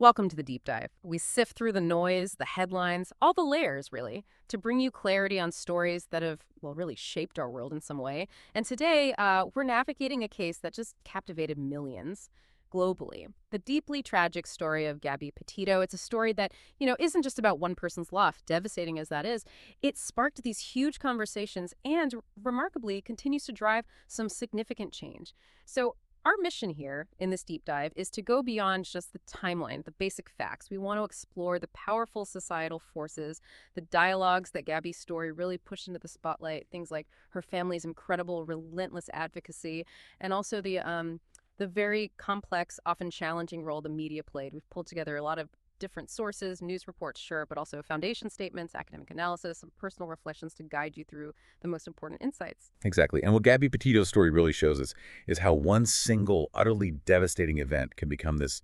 Welcome to the deep dive. We sift through the noise, the headlines, all the layers, really, to bring you clarity on stories that have, well, really shaped our world in some way. And today, we're navigating a case that just captivated millions globally. The deeply tragic story of Gabby Petito. It's a story that, isn't just about one person's loss, devastating as that is. It sparked these huge conversations and, remarkably, continues to drive some significant change. So, our mission here in this deep dive is to go beyond just the timeline, the basic facts. We want to explore the powerful societal forces, the dialogues that Gabby's story really pushed into the spotlight, things like her family's incredible, relentless advocacy, and also the very complex, often challenging role the media played. We've pulled together a lot of different sources, news reports, sure, but also foundation statements, academic analysis, some personal reflections to guide you through the most important insights. Exactly. And what Gabby Petito's story really shows us is how one single, utterly devastating event can become this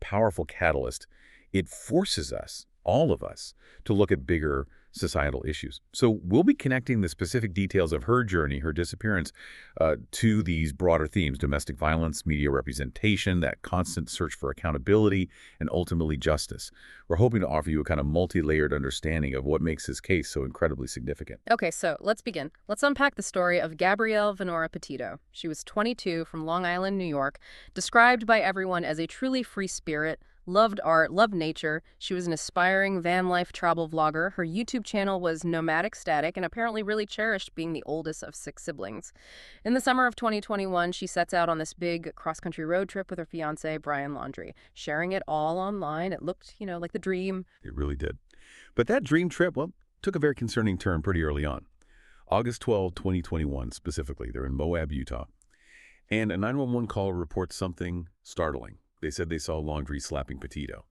powerful catalyst. It forces us, all of us, to look at bigger societal issues. So we'll be connecting the specific details of her journey, her disappearance, to these broader themes: domestic violence, media representation, that constant search for accountability, and ultimately justice. We're hoping to offer you a kind of multi-layered understanding of what makes this case so incredibly significant. Okay, so let's begin. Let's unpack the story of Gabrielle Venora Petito. She was 22 from Long Island, New York, described by everyone as a truly free spirit, loved art, loved nature. She was an aspiring van life travel vlogger. Her YouTube channel was Nomadic Static and apparently really cherished being the oldest of 6 siblings. In the summer of 2021, she sets out on this big cross-country road trip with her fiance, Brian Laundrie, sharing it all online. It looked, like the dream. It really did. But that dream trip, well, took a very concerning turn pretty early on. August 12, 2021, specifically. They're in Moab, Utah. And a 911 caller reports something startling. They said they saw Laundrie slapping Petito.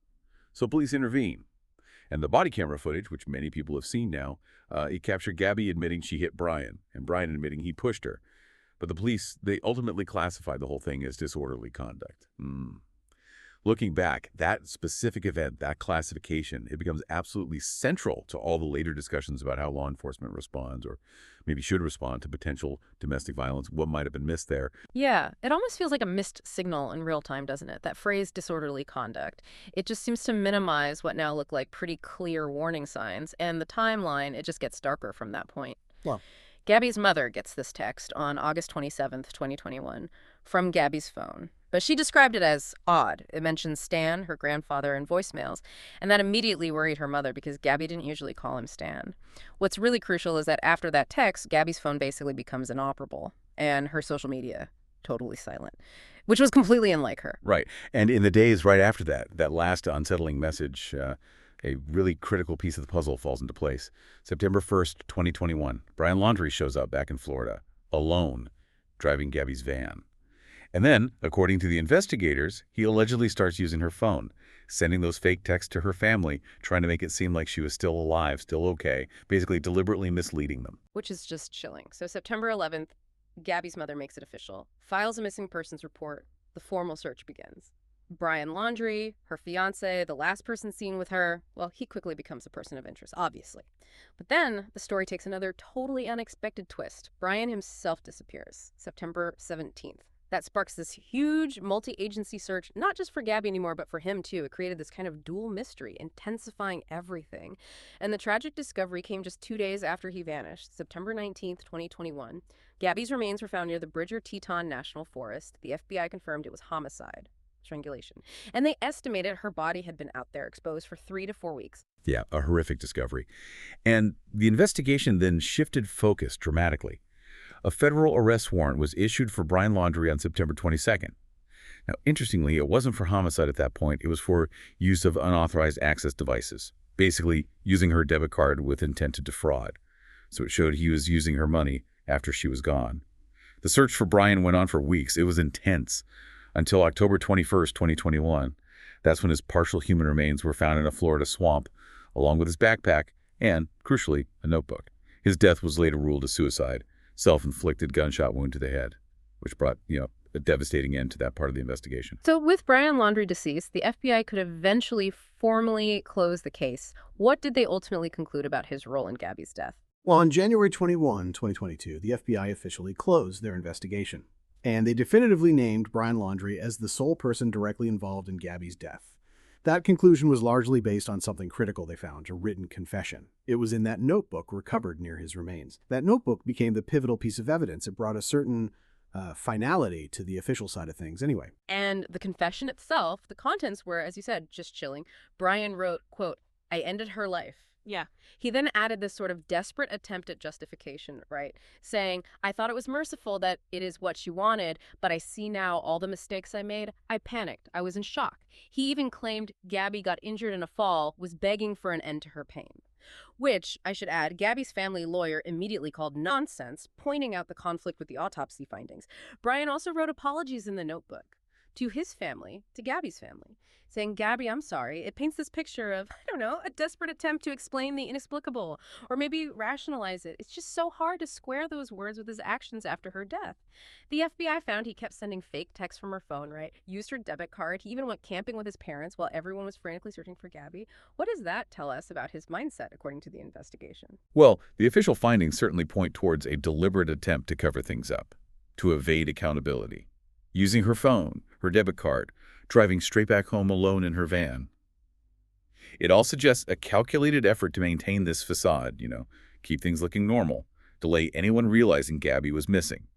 So police intervene. And the body camera footage, which many people have seen now, it captured Gabby admitting she hit Brian, and Brian admitting he pushed her. But the police, they ultimately classified the whole thing as disorderly conduct. Looking back, that specific event, that classification, it becomes absolutely central to all the later discussions about how law enforcement responds, or maybe should respond, to potential domestic violence, what might have been missed there. Yeah, it almost feels like a missed signal in real time, doesn't it? That phrase, disorderly conduct. It just seems to minimize what now look like pretty clear warning signs, and the timeline, it just gets darker from that point. Well, Gabby's mother gets this text on August 27th, 2021, from Gabby's phone. But she described it as odd. It mentions Stan, her grandfather, in voicemails, and that immediately worried her mother because Gabby didn't usually call him Stan. What's really crucial is that after that text, Gabby's phone basically becomes inoperable, and her social media totally silent, which was completely unlike her. Right. And in the days right after that, that last unsettling message, a really critical piece of the puzzle falls into place. September 1st, 2021, Brian Laundrie shows up back in Florida, alone, driving Gabby's van. And then, according to the investigators, he allegedly starts using her phone, sending those fake texts to her family, trying to make it seem like she was still alive, still okay, basically deliberately misleading them. Which is just chilling. So September 11th, Gabby's mother makes it official, files a missing persons report, the formal search begins. Brian Laundrie, her fiance, the last person seen with her, well, he quickly becomes a person of interest, obviously. But then the story takes another totally unexpected twist. Brian himself disappears, September 17th. That sparks this huge multi-agency search, not just for Gabby anymore, but for him too. It created this kind of dual mystery, intensifying everything. And the tragic discovery came just 2 days after he vanished, September 19th, 2021. Gabby's remains were found near the Bridger-Teton National Forest. The FBI confirmed it was homicide, strangulation. And they estimated her body had been out there exposed for 3 to 4 weeks. Yeah, a horrific discovery. And the investigation then shifted focus dramatically. A federal arrest warrant was issued for Brian Laundrie on September 22nd. Now, interestingly, it wasn't for homicide at that point. It was for use of unauthorized access devices, basically using her debit card with intent to defraud. So it showed he was using her money after she was gone. The search for Brian went on for weeks. It was intense until October 21st, 2021. That's when his partial human remains were found in a Florida swamp, along with his backpack and, crucially, a notebook. His death was later ruled a suicide. Self-inflicted gunshot wound to the head, which brought, a devastating end to that part of the investigation. So with Brian Laundrie deceased, the FBI could eventually formally close the case. What did they ultimately conclude about his role in Gabby's death? Well, on January 21, 2022, the FBI officially closed their investigation, and they definitively named Brian Laundrie as the sole person directly involved in Gabby's death. That conclusion was largely based on something critical they found, a written confession. It was in that notebook recovered near his remains. That notebook became the pivotal piece of evidence. It brought a certain finality to the official side of things anyway. And the confession itself, the contents were, as you said, just chilling. Brian wrote, quote, "I ended her life." Yeah. He then added this sort of desperate attempt at justification, right? Saying, "I thought it was merciful that it is what she wanted, but I see now all the mistakes I made. I panicked. I was in shock." He even claimed Gabby got injured in a fall, was begging for an end to her pain. Which, I should add, Gabby's family lawyer immediately called nonsense, pointing out the conflict with the autopsy findings. Brian also wrote apologies in the notebook to his family, to Gabby's family, saying, "Gabby, I'm sorry. It paints this picture of, I don't know, a desperate attempt to explain the inexplicable, or maybe rationalize it. It's just so hard to square those words with his actions after her death." The FBI found he kept sending fake texts from her phone, right? Used her debit card. He even went camping with his parents while everyone was frantically searching for Gabby. What does that tell us about his mindset, according to the investigation? Well, the official findings certainly point towards a deliberate attempt to cover things up, to evade accountability. Using her phone, her debit card, driving straight back home alone in her van. It all suggests a calculated effort to maintain this facade, keep things looking normal, delay anyone realizing Gabby was missing.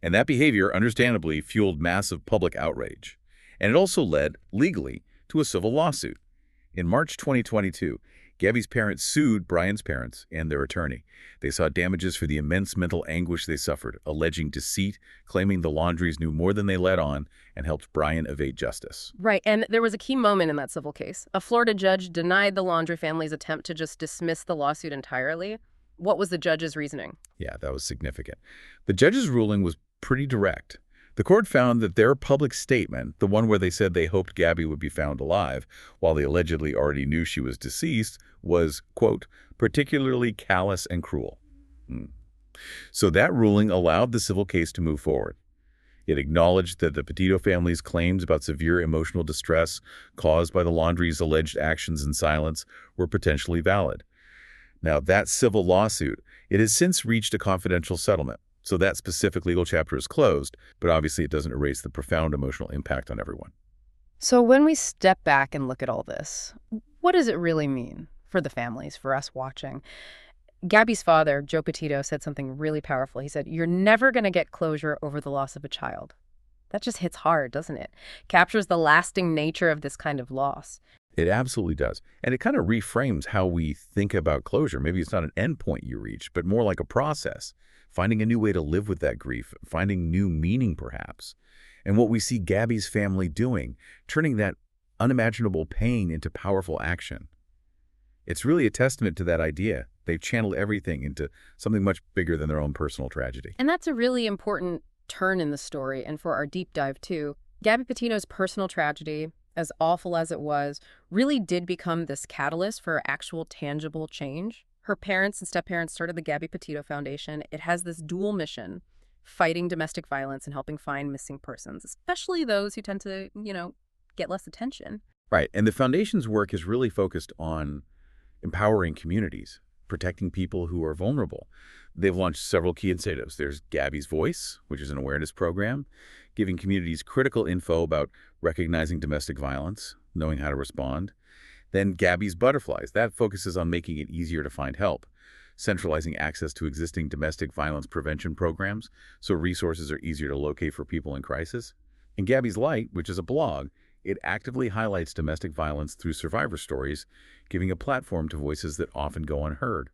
And that behavior, understandably, fueled massive public outrage. And it also led, legally, to a civil lawsuit. In March 2022, Gabby's parents sued Brian's parents and their attorney. They sought damages for the immense mental anguish they suffered, alleging deceit, claiming the Laundries knew more than they let on, and helped Brian evade justice. Right, and there was a key moment in that civil case. A Florida judge denied the Laundrie family's attempt to just dismiss the lawsuit entirely. What was the judge's reasoning? Yeah, that was significant. The judge's ruling was pretty direct. The court found that their public statement, the one where they said they hoped Gabby would be found alive, while they allegedly already knew she was deceased, was, quote, particularly callous and cruel. So that ruling allowed the civil case to move forward. It acknowledged that the Petito family's claims about severe emotional distress caused by the Laundries' alleged actions and silence were potentially valid. Now, that civil lawsuit, it has since reached a confidential settlement. So that specific legal chapter is closed, but obviously it doesn't erase the profound emotional impact on everyone. So when we step back and look at all this, what does it really mean for the families, for us watching? Gabby's father, Joe Petito, said something really powerful. He said, "You're never going to get closure over the loss of a child." That just hits hard, doesn't it? Captures the lasting nature of this kind of loss. It absolutely does. And it kind of reframes how we think about closure. Maybe it's not an endpoint you reach, but more like a process. Finding a new way to live with that grief, finding new meaning perhaps. And what we see Gabby's family doing, turning that unimaginable pain into powerful action. It's really a testament to that idea. They've channeled everything into something much bigger than their own personal tragedy. And that's a really important turn in the story, and for our deep dive too. Gabby Petito's personal tragedy, as awful as it was, really did become this catalyst for actual tangible change. Her parents and step-parents started the Gabby Petito Foundation. It has this dual mission, fighting domestic violence and helping find missing persons, especially those who tend to, get less attention. Right. And the foundation's work is really focused on empowering communities, protecting people who are vulnerable. They've launched several key initiatives. There's Gabby's Voice, which is an awareness program, giving communities critical info about recognizing domestic violence, knowing how to respond. Then Gabby's Butterflies. That focuses on making it easier to find help, centralizing access to existing domestic violence prevention programs so resources are easier to locate for people in crisis. And Gabby's Light, which is a blog, it actively highlights domestic violence through survivor stories, giving a platform to voices that often go unheard.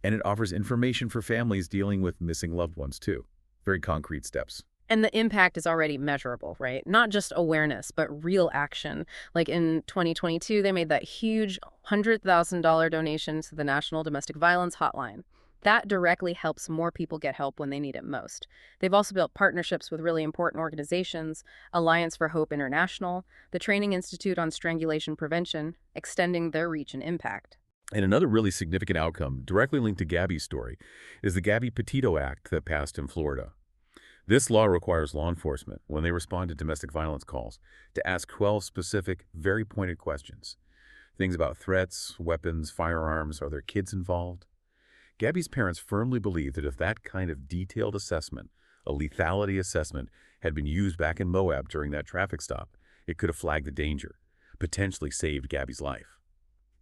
And it offers information for families dealing with missing loved ones, too. Very concrete steps. And the impact is already measurable, right? Not just awareness, but real action. Like in 2022, they made that huge $100,000 donation to the National Domestic Violence Hotline. That directly helps more people get help when they need it most. They've also built partnerships with really important organizations, Alliance for Hope International, the Training Institute on Strangulation Prevention, extending their reach and impact. And another really significant outcome, directly linked to Gabby's story, is the Gabby Petito Act that passed in Florida. This law requires law enforcement, when they respond to domestic violence calls, to ask 12 specific, very pointed questions. Things about threats, weapons, firearms, are there kids involved? Gabby's parents firmly believe that if that kind of detailed assessment, a lethality assessment, had been used back in Moab during that traffic stop, it could have flagged the danger, potentially saved Gabby's life.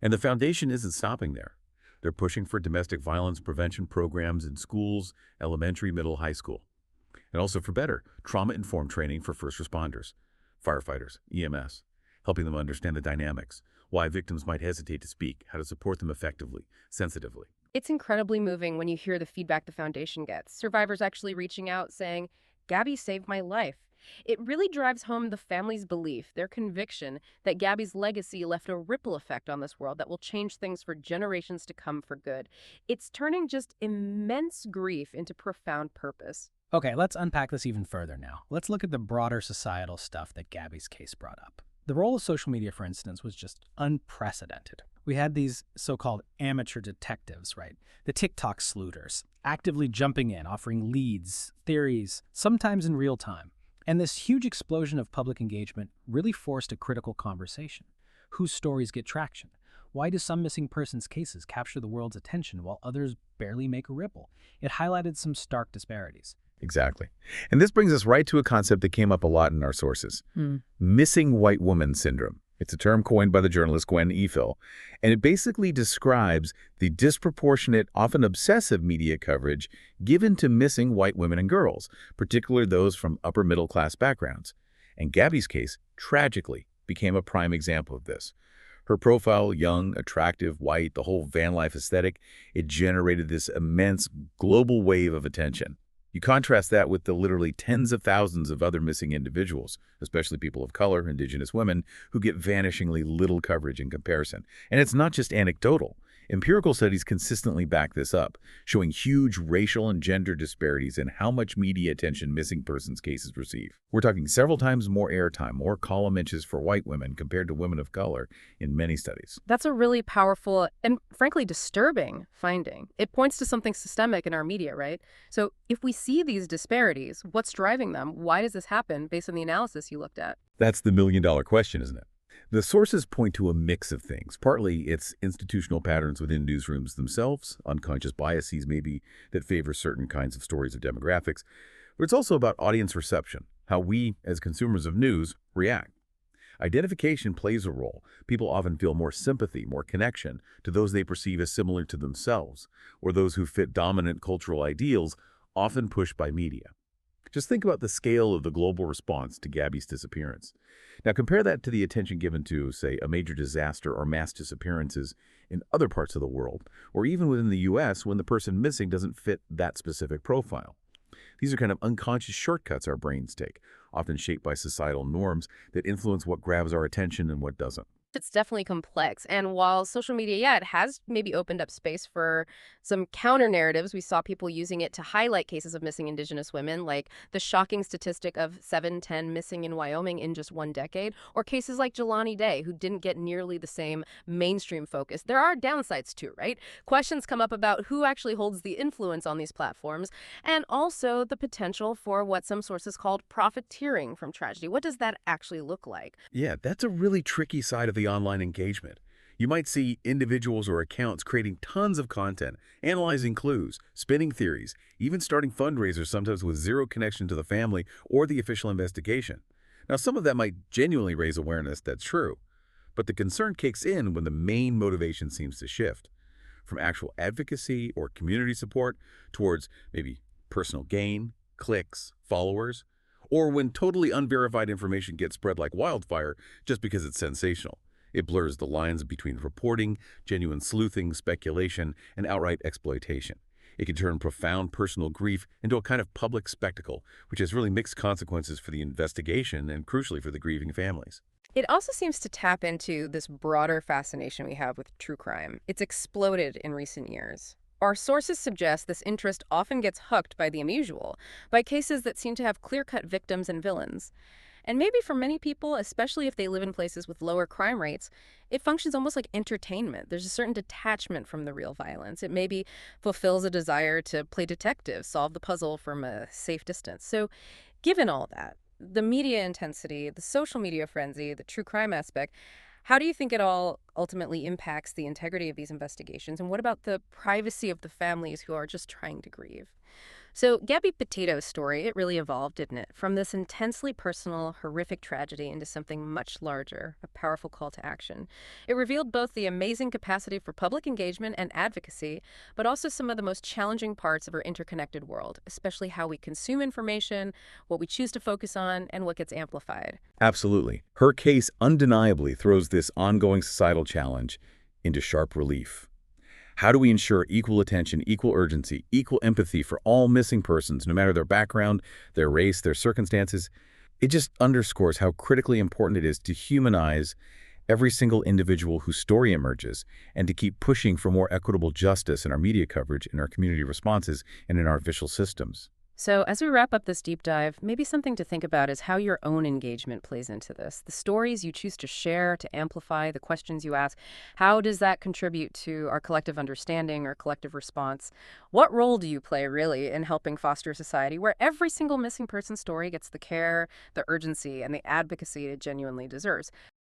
And the foundation isn't stopping there. They're pushing for domestic violence prevention programs in schools, elementary, middle, high school. And also for better, trauma-informed training for first responders, firefighters, EMS, helping them understand the dynamics, why victims might hesitate to speak, how to support them effectively, sensitively. It's incredibly moving when you hear the feedback the foundation gets. Survivors actually reaching out saying, Gabby saved my life. It really drives home the family's belief, their conviction, that Gabby's legacy left a ripple effect on this world that will change things for generations to come for good. It's turning just immense grief into profound purpose. Okay, let's unpack this even further now. Let's look at the broader societal stuff that Gabby's case brought up. The role of social media, for instance, was just unprecedented. We had these so-called amateur detectives, right? The TikTok sleuters, actively jumping in, offering leads, theories, sometimes in real time. And this huge explosion of public engagement really forced a critical conversation. Whose stories get traction? Why do some missing persons cases capture the world's attention while others barely make a ripple? It highlighted some stark disparities. Exactly. And this brings us right to a concept that came up a lot in our sources. Missing white woman syndrome. It's a term coined by the journalist Gwen Ifill, and it basically describes the disproportionate, often obsessive media coverage given to missing white women and girls, particularly those from upper middle-class backgrounds. And Gabby's case, tragically, became a prime example of this. Her profile, young, attractive, white, the whole van life aesthetic, it generated this immense global wave of attention. You contrast that with the literally tens of thousands of other missing individuals, especially people of color, indigenous women, who get vanishingly little coverage in comparison. And it's not just anecdotal. Empirical studies consistently back this up, showing huge racial and gender disparities in how much media attention missing persons cases receive. We're talking several times more airtime, more column inches for white women compared to women of color in many studies. That's a really powerful and frankly disturbing finding. It points to something systemic in our media, right? So if we see these disparities, what's driving them? Why does this happen based on the analysis you looked at? That's the million-dollar question, isn't it? The sources point to a mix of things. Partly, it's institutional patterns within newsrooms themselves, unconscious biases maybe that favor certain kinds of stories or demographics. But it's also about audience reception, how we, as consumers of news, react. Identification plays a role. People often feel more sympathy, more connection to those they perceive as similar to themselves, or those who fit dominant cultural ideals, often pushed by media. Just think about the scale of the global response to Gabby's disappearance. Now compare that to the attention given to, say, a major disaster or mass disappearances in other parts of the world, or even within the U.S. when the person missing doesn't fit that specific profile. These are kind of unconscious shortcuts our brains take, often shaped by societal norms that influence what grabs our attention and what doesn't. It's definitely complex. And while social media, yeah, it has maybe opened up space for some counter narratives. We saw people using it to highlight cases of missing Indigenous women, like the shocking statistic of 710 missing in Wyoming in just one decade, or cases like Jelani Day, who didn't get nearly the same mainstream focus. There are downsides too, right? Questions come up about who actually holds the influence on these platforms, and also the potential for what some sources called profiteering from tragedy. What does that actually look like? Yeah, that's a really tricky side of the online engagement. You might see individuals or accounts creating tons of content, analyzing clues, spinning theories, even starting fundraisers sometimes with zero connection to the family or the official investigation. Now, some of that might genuinely raise awareness, that's true, but the concern kicks in when the main motivation seems to shift from actual advocacy or community support towards maybe personal gain, clicks, followers, or when totally unverified information gets spread like wildfire just because it's sensational. It blurs the lines between reporting, genuine sleuthing, speculation, and outright exploitation. It can turn profound personal grief into a kind of public spectacle, which has really mixed consequences for the investigation and crucially for the grieving families. It also seems to tap into this broader fascination we have with true crime. It's exploded in recent years. Our sources suggest this interest often gets hooked by the unusual, by cases that seem to have clear-cut victims and villains. And maybe for many people, especially if they live in places with lower crime rates, it functions almost like entertainment. There's a certain detachment from the real violence. It maybe fulfills a desire to play detective, solve the puzzle from a safe distance. So given all that, the media intensity, the social media frenzy, the true crime aspect, how do you think it all ultimately impacts the integrity of these investigations? And what about the privacy of the families who are just trying to grieve? So, Gabby Petito's story, it really evolved, didn't it? From this intensely personal, horrific tragedy into something much larger, a powerful call to action. It revealed both the amazing capacity for public engagement and advocacy, but also some of the most challenging parts of our interconnected world, especially how we consume information, what we choose to focus on, and what gets amplified. Absolutely. Her case undeniably throws this ongoing societal challenge into sharp relief. How do we ensure equal attention, equal urgency, equal empathy for all missing persons, no matter their background, their race, their circumstances? It just underscores how critically important it is to humanize every single individual whose story emerges and to keep pushing for more equitable justice in our media coverage, in our community responses, and in our official systems. So, as we wrap up this deep dive, maybe something to think about is how your own engagement plays into this. The stories you choose to share, to amplify, the questions you ask, how does that contribute to our collective understanding or collective response? What role do you play, really, in helping foster a society where every single missing person story gets the care, the urgency, and the advocacy it genuinely deserves?